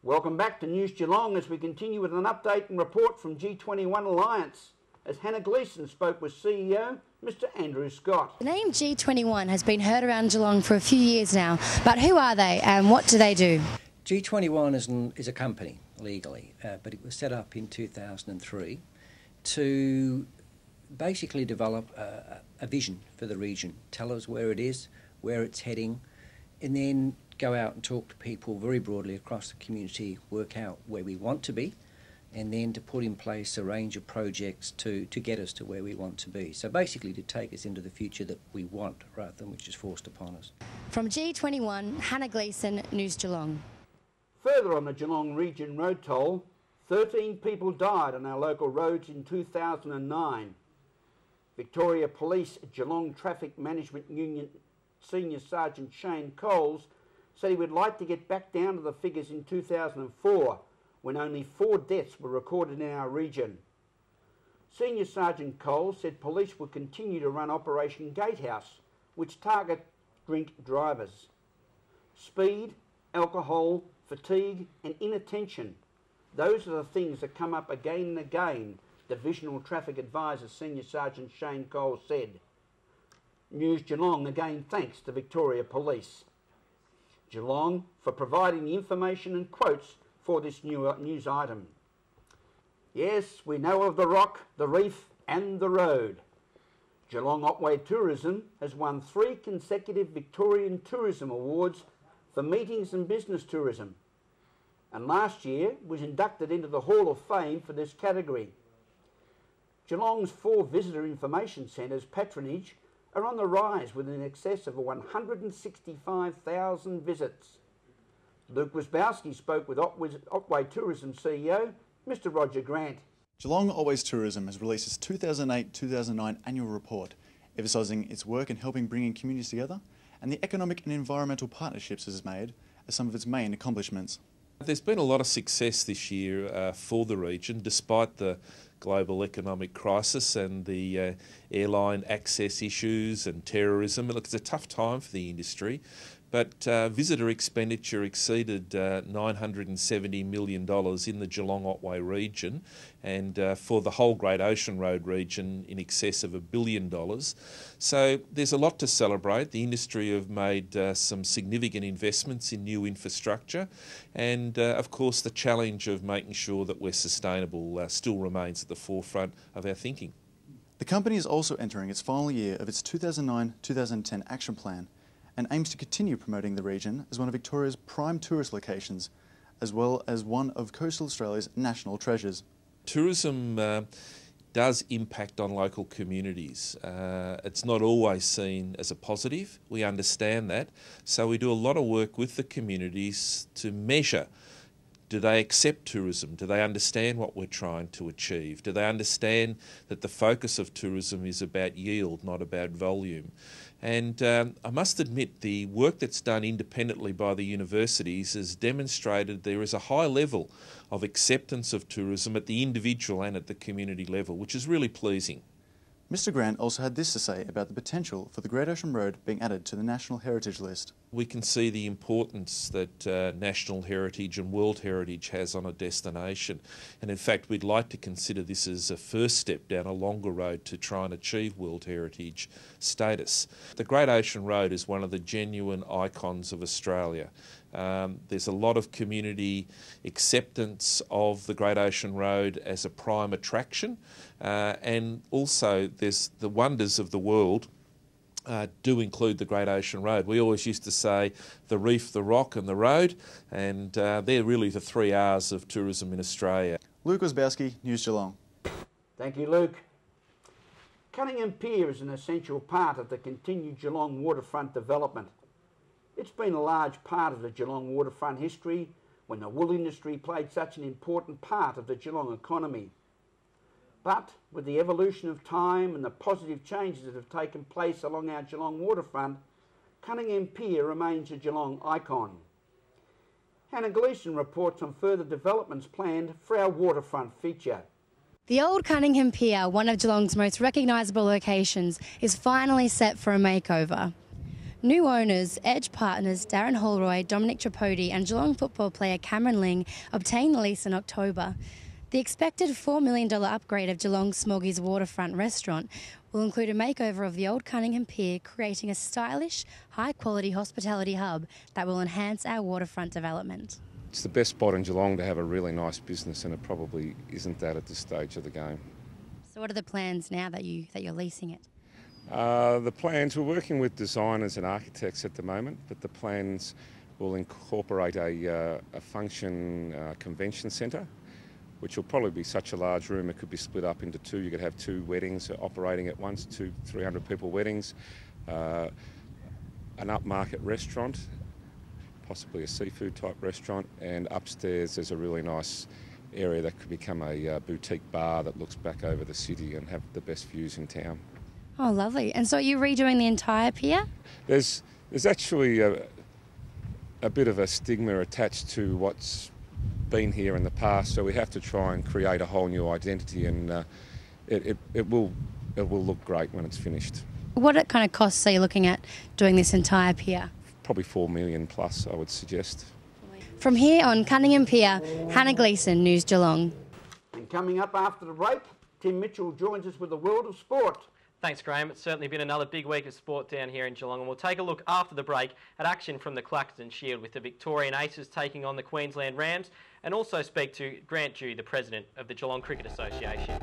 Welcome back to News Geelong as we continue with an update and report from G21 Alliance as Hannah Gleeson spoke with CEO Mr Andrew Scott. The name G21 has been heard around Geelong for a few years now, but who are they and what do they do? G21 is a company legally, but it was set up in 2003 to basically develop a vision for the region, tell us where it is, where it's heading, and then go out and talk to people very broadly across the community, work out where we want to be, and then to put in place a range of projects to get us to where we want to be. So basically to take us into the future that we want rather than which is forced upon us. From G21, Hannah Gleeson, News Geelong. Further on the Geelong region road toll, 13 people died on our local roads in 2009. Victoria Police Geelong Traffic Management Union Senior Sergeant Shane Coles said he would like to get back down to the figures in 2004 when only 4 deaths were recorded in our region. Senior Sergeant Coles said police will continue to run Operation Gatehouse, which target drink drivers. Speed, alcohol, fatigue and inattention, those are the things that come up again and again, Divisional Traffic Advisor Senior Sergeant Shane Coles said. News Geelong again thanks to Victoria Police. Geelong for providing the information and quotes for this news item. Yes, we know of the rock, the reef and the road. Geelong Otway Tourism has won 3 consecutive Victorian Tourism Awards for meetings and business tourism, and last year was inducted into the Hall of Fame for this category. Geelong's 4 visitor information centres patronage are on the rise with in excess of 165,000 visits. Luke Wierzbowski spoke with Otway Tourism CEO, Mr Roger Grant. Geelong Otway Tourism has released its 2008-2009 annual report, emphasising its work in helping bringing communities together and the economic and environmental partnerships it has made as some of its main accomplishments. There's been a lot of success this year for the region, despite the global economic crisis and the airline access issues and terrorism. Look, it's a tough time for the industry, but visitor expenditure exceeded $970 million in the Geelong Otway region, and for the whole Great Ocean Road region in excess of $1 billion. So there's a lot to celebrate. The industry have made some significant investments in new infrastructure, and of course the challenge of making sure that we're sustainable still remains at the forefront of our thinking. The company is also entering its final year of its 2009-2010 action plan and aims to continue promoting the region as one of Victoria's prime tourist locations, as well as one of coastal Australia's national treasures. Tourism does impact on local communities. It's not always seen as a positive. We understand that. So we do a lot of work with the communities to measure. Do they accept tourism? Do they understand what we're trying to achieve? Do they understand that the focus of tourism is about yield, not about volume? And I must admit, the work that's done independently by the universities has demonstrated there is a high level of acceptance of tourism at the individual and at the community level, which is really pleasing. Mr Grant also had this to say about the potential for the Great Ocean Road being added to the National Heritage List. We can see the importance that national heritage and world heritage has on a destination, and in fact we'd like to consider this as a first step down a longer road to try and achieve world heritage status. The Great Ocean Road is one of the genuine icons of Australia. There's a lot of community acceptance of the Great Ocean Road as a prime attraction, and also there's the wonders of the world do include the Great Ocean Road. We always used to say the reef, the rock and the road, and they're really the 3 R's of tourism in Australia. Luke Wierzbowski, News Geelong. Thank you, Luke. Cunningham Pier is an essential part of the continued Geelong waterfront development. It's been a large part of the Geelong waterfront history when the wool industry played such an important part of the Geelong economy. But with the evolution of time and the positive changes that have taken place along our Geelong waterfront, Cunningham Pier remains a Geelong icon. Hannah Gleeson reports on further developments planned for our waterfront feature. The old Cunningham Pier, one of Geelong's most recognisable locations, is finally set for a makeover. New owners, Edge partners Darren Holroyd, Dominic Tripodi and Geelong football player Cameron Ling obtained the lease in October. The expected $4 million upgrade of Geelong Smoggy's waterfront restaurant will include a makeover of the old Cunningham Pier, creating a stylish, high-quality hospitality hub that will enhance our waterfront development. It's the best spot in Geelong to have a really nice business, and it probably isn't that at this stage of the game. So what are the plans now that you're leasing it? The plans, we're working with designers and architects at the moment, but the plans will incorporate a function convention centre, which will probably be such a large room it could be split up into two. You could have two weddings operating at once, 300 people weddings, an upmarket restaurant, possibly a seafood type restaurant, and upstairs there's a really nice area that could become a boutique bar that looks back over the city and have the best views in town. Oh, lovely. And so are you redoing the entire pier? There's actually a bit of a stigma attached to what's been here in the past, so we have to try and create a whole new identity, and it will look great when it's finished. What kind of costs are you looking at doing this entire pier? Probably $4 million plus, I would suggest. From here on Cunningham Pier, Hannah Gleeson, News Geelong. And coming up after the break, Tim Mitchell joins us with the world of sport. Thanks, Graham. It's certainly been another big week of sport down here in Geelong, and we'll take a look after the break at action from the Clacton Shield with the Victorian Aces taking on the Queensland Rams, and also speak to Grant Dew, the President of the Geelong Cricket Association.